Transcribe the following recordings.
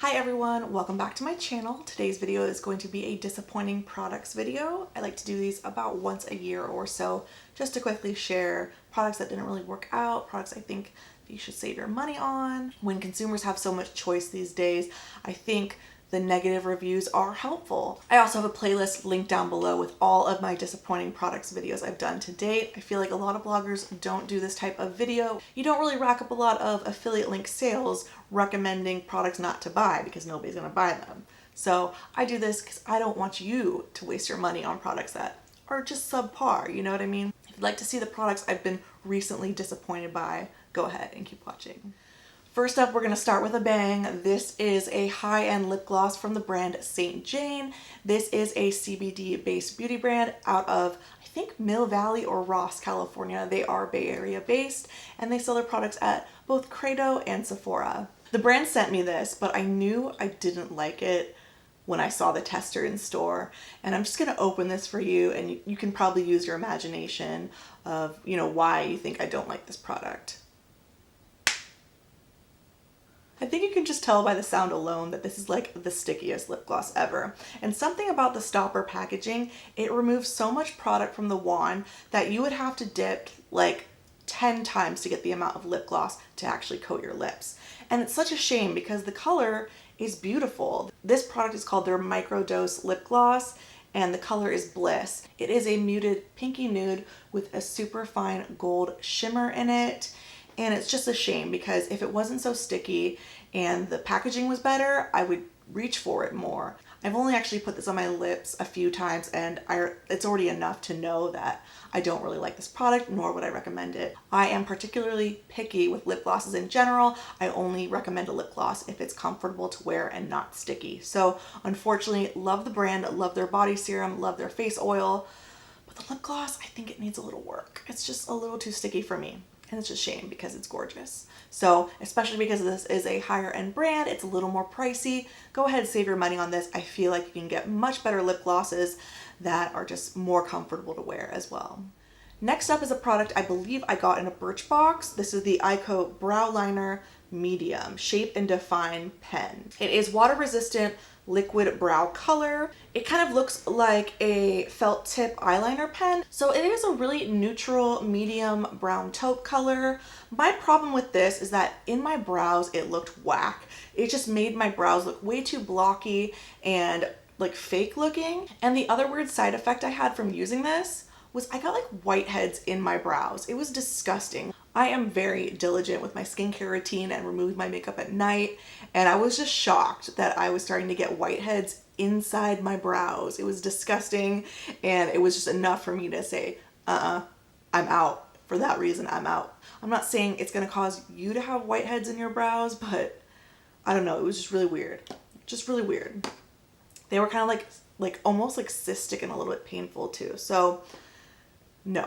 Hi everyone, welcome back to my channel. Today's video is going to be a disappointing products video. I like to do these about once a year or so just to quickly share products that didn't really work out, products I think you should save your money on. When consumers have so much choice these days, I think the negative reviews are helpful. I also have a playlist linked down below with all of my disappointing products videos I've done to date. I feel like a lot of bloggers don't do this type of video. You don't really rack up a lot of affiliate link sales recommending products not to buy because nobody's gonna buy them. So I do this because I don't want you to waste your money on products that are just subpar, you know what I mean? If you'd like to see the products I've been recently disappointed by, go ahead and keep watching. First up, we're going to start with a bang. This is a high-end lip gloss from the brand St. Jane. This is a CBD-based beauty brand out of, I think, Mill Valley or Ross, California. They are Bay Area based, and they sell their products at both Credo and Sephora. The brand sent me this, but I knew I didn't like it when I saw the tester in store. And I'm just going to open this for you, and you can probably use your imagination of, why you think I don't like this product. I think you can just tell by the sound alone that this is like the stickiest lip gloss ever. And something about the stopper packaging, it removes so much product from the wand that you would have to dip like 10 times to get the amount of lip gloss to actually coat your lips. And it's such a shame because the color is beautiful. This product is called their Microdose Lip Gloss, and the color is Bliss. It is a muted pinky nude with a super fine gold shimmer in it. And it's just a shame because if it wasn't so sticky and the packaging was better, I would reach for it more. I've only actually put this on my lips a few times, and it's already enough to know that I don't really like this product, nor would I recommend it. I am particularly picky with lip glosses in general. I only recommend a lip gloss if it's comfortable to wear and not sticky. So unfortunately, love the brand, love their body serum, love their face oil, but the lip gloss, I think it needs a little work. It's just a little too sticky for me. And it's a shame because it's gorgeous. So especially because this is a higher end brand, it's a little more pricey. Go ahead and save your money on this. I feel like you can get much better lip glosses that are just more comfortable to wear as well. Next up is a product I believe I got in a Birchbox. This is the Eyeko Brow Liner Medium Shape and Define Pen. It is water resistant liquid brow color. It kind of looks like a felt tip eyeliner pen. So it is a really neutral medium brown taupe color. My problem with this is that in my brows it looked whack. It just made my brows look way too blocky and like fake looking. And the other weird side effect I had from using this was I got like whiteheads in my brows. It was disgusting. I am very diligent with my skincare routine and remove my makeup at night, and I was just shocked that I was starting to get whiteheads inside my brows. It was disgusting, and it was just enough for me to say, I'm out. For that reason, I'm out. I'm not saying it's gonna cause you to have whiteheads in your brows, but I don't know, it was just really weird. Just really weird. They were kind of like almost like cystic and a little bit painful too. So no.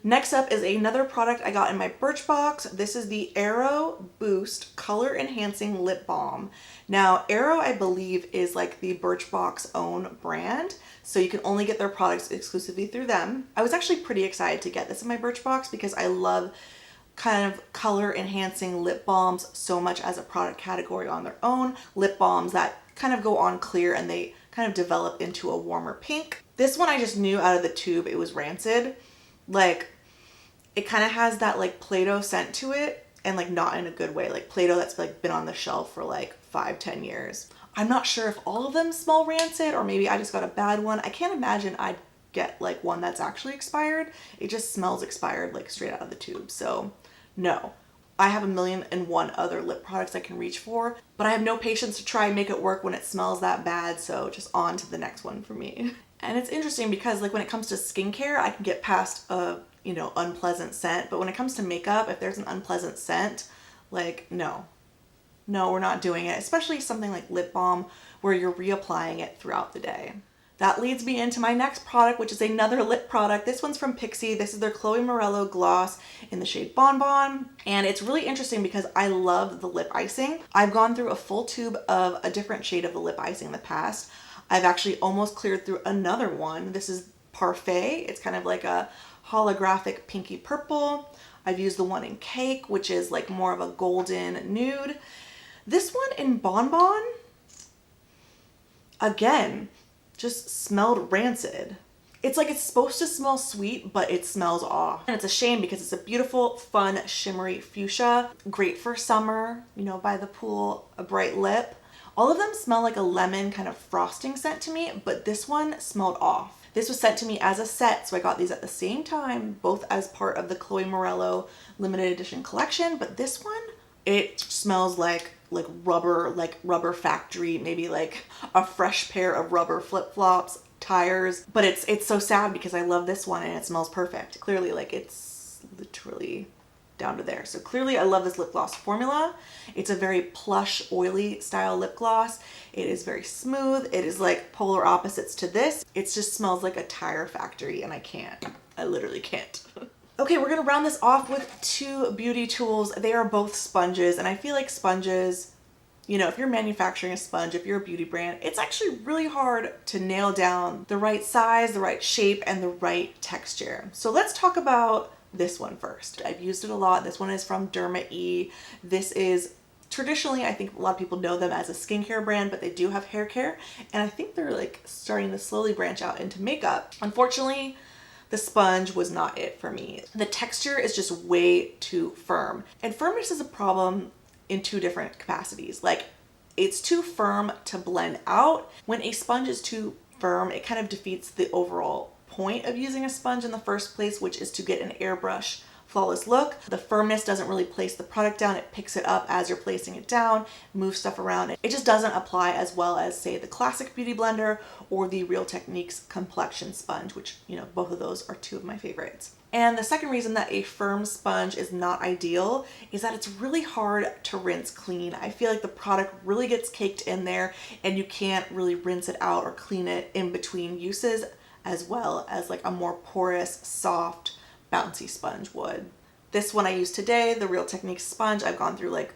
Next up is another product I got in my Birchbox. This is the Aero Boost Color Enhancing Lip Balm. Now, Aero, I believe, is like the Birchbox own brand, so you can only get their products exclusively through them. I was actually pretty excited to get this in my Birchbox because I love kind of color enhancing lip balms so much as a product category on their own. Lip balms that kind of go on clear and they kind of develop into a warmer pink. This one I just knew out of the tube it was rancid. Like, it kind of has that like Play-Doh scent to it, and like not in a good way. Like Play-Doh that's like been on the shelf for like 5-10 years. I'm not sure if all of them smell rancid or maybe I just got a bad one. I can't imagine I'd get like one that's actually expired. It just smells expired like straight out of the tube. So no. I have 1,000,001 other lip products I can reach for, but I have no patience to try and make it work when it smells that bad, so just on to the next one for me. And it's interesting because like when it comes to skincare, I can get past a, unpleasant scent, but when it comes to makeup, if there's an unpleasant scent, like no, we're not doing it, especially something like lip balm where you're reapplying it throughout the day. That leads me into my next product, which is another lip product. This one's from Pixi. This is their Chloe Morello gloss in the shade Bonbon. And it's really interesting because I love the lip icing. I've gone through a full tube of a different shade of the lip icing in the past. I've actually almost cleared through another one. This is Parfait. It's kind of like a holographic pinky purple. I've used the one in Cake, which is like more of a golden nude. This one in Bonbon, again, just smelled rancid. It's like it's supposed to smell sweet, but it smells off. And it's a shame because it's a beautiful, fun, shimmery fuchsia. Great for summer, you know, by the pool, a bright lip. All of them smell like a lemon kind of frosting scent to me, but this one smelled off. This was sent to me as a set, so I got these at the same time, both as part of the Chloe Morello limited edition collection, but this one, it smells like rubber factory, maybe like a fresh pair of rubber flip-flops, tires. But it's so sad because I love this one and it smells perfect. Clearly, like, it's literally down to there. So clearly I love this lip gloss formula. It's a very plush, oily style lip gloss. It is very smooth. It is like polar opposites to this. It just smells like a tire factory and I literally can't. Okay, we're gonna round this off with two beauty tools. They are both sponges, and I feel like sponges, you know, if you're manufacturing a sponge, if you're a beauty brand, it's actually really hard to nail down the right size, the right shape, and the right texture. So let's talk about this one first. I've used it a lot. This one is from Derma E. This is traditionally, I think a lot of people know them as a skincare brand, but they do have hair care, and I think they're like starting to slowly branch out into makeup. Unfortunately, the sponge was not it for me. The texture is just way too firm. And firmness is a problem in two different capacities. Like, it's too firm to blend out. When a sponge is too firm, it kind of defeats the overall point of using a sponge in the first place, which is to get an airbrush flawless look. The firmness doesn't really place the product down. It picks it up as you're placing it down, moves stuff around. It just doesn't apply as well as, say, the classic Beauty Blender or the Real Techniques complexion sponge, which, you know, both of those are two of my favorites. And the second reason that a firm sponge is not ideal is that it's really hard to rinse clean. I feel like the product really gets caked in there and you can't really rinse it out or clean it in between uses as well as like a more porous, soft, bouncy sponge would. This one I use today, the Real Techniques sponge, I've gone through like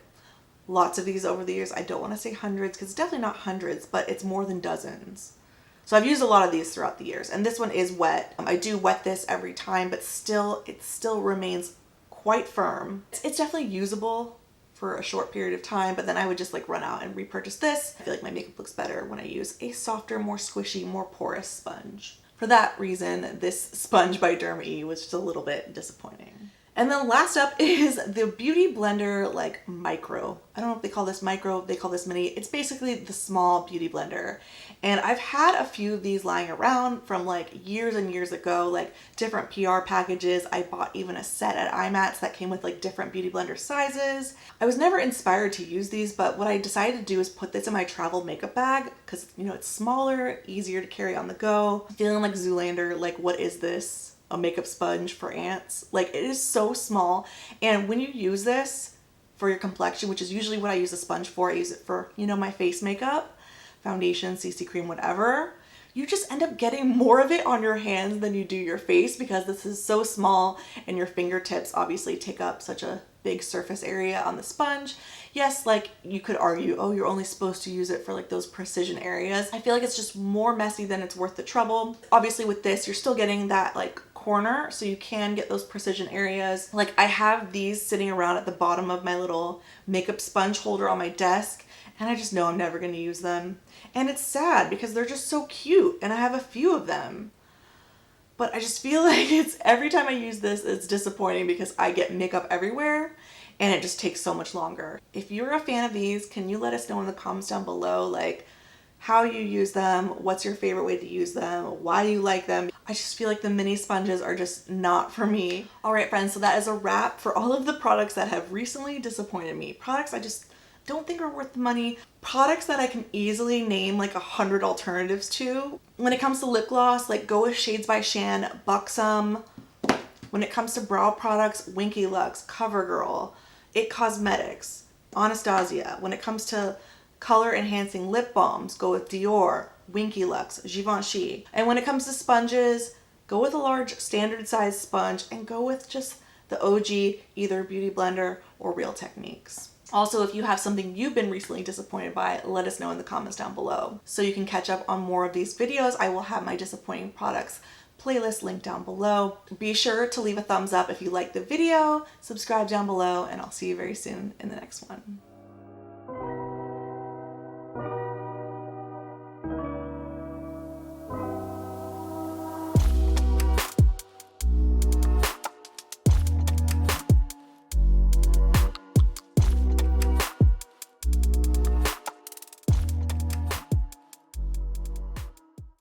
lots of these over the years. I don't want to say hundreds because it's definitely not hundreds, but it's more than dozens. So I've used a lot of these throughout the years, and this one is wet. I do wet this every time, but still, it still remains quite firm. It's definitely usable for a short period of time, but then I would just like run out and repurchase this. I feel like my makeup looks better when I use a softer, more squishy, more porous sponge. For that reason, this sponge by Derma E was just a little bit disappointing. And then last up is the Beautyblender like micro. I don't know if they call this micro, they call this mini. It's basically the small beauty blender. And I've had a few of these lying around from like years and years ago, like different PR packages. I bought even a set at IMATS that came with like different beauty blender sizes. I was never inspired to use these, but what I decided to do is put this in my travel makeup bag because, you know, it's smaller, easier to carry on the go. Feeling like Zoolander, like what is this? A makeup sponge for ants. Like, it is so small, and when you use this for your complexion, which is usually what I use a sponge for, I use it for, you know, my face makeup, foundation, CC cream, whatever, you just end up getting more of it on your hands than you do your face because this is so small and your fingertips obviously take up such a big surface area on the sponge. Yes, like you could argue, oh, you're only supposed to use it for like those precision areas. I feel like it's just more messy than it's worth the trouble. Obviously with this, you're still getting that like corner, so you can get those precision areas. Like I have these sitting around at the bottom of my little makeup sponge holder on my desk, and I just know I'm never gonna use them. And it's sad because they're just so cute and I have a few of them. But I just feel like it's every time I use this, it's disappointing because I get makeup everywhere and it just takes so much longer. If you're a fan of these, can you let us know in the comments down below, like how you use them, what's your favorite way to use them, why you like them. I just feel like the mini sponges are just not for me. All right, friends, so that is a wrap for all of the products that have recently disappointed me. Products I just don't think are worth the money. Products that I can easily name like 100 alternatives to. When it comes to lip gloss, like go with Shades by Shan, Buxom. When it comes to brow products, Winky Lux, CoverGirl, It Cosmetics, Anastasia. When it comes to color enhancing lip balms, go with Dior, Winky Lux, Givenchy. And when it comes to sponges, go with a large standard size sponge and go with just the OG, either Beauty Blender or Real Techniques. Also, if you have something you've been recently disappointed by, let us know in the comments down below. So you can catch up on more of these videos. I will have my disappointing products playlist linked down below. Be sure to leave a thumbs up if you liked the video, subscribe down below, and I'll see you very soon in the next one.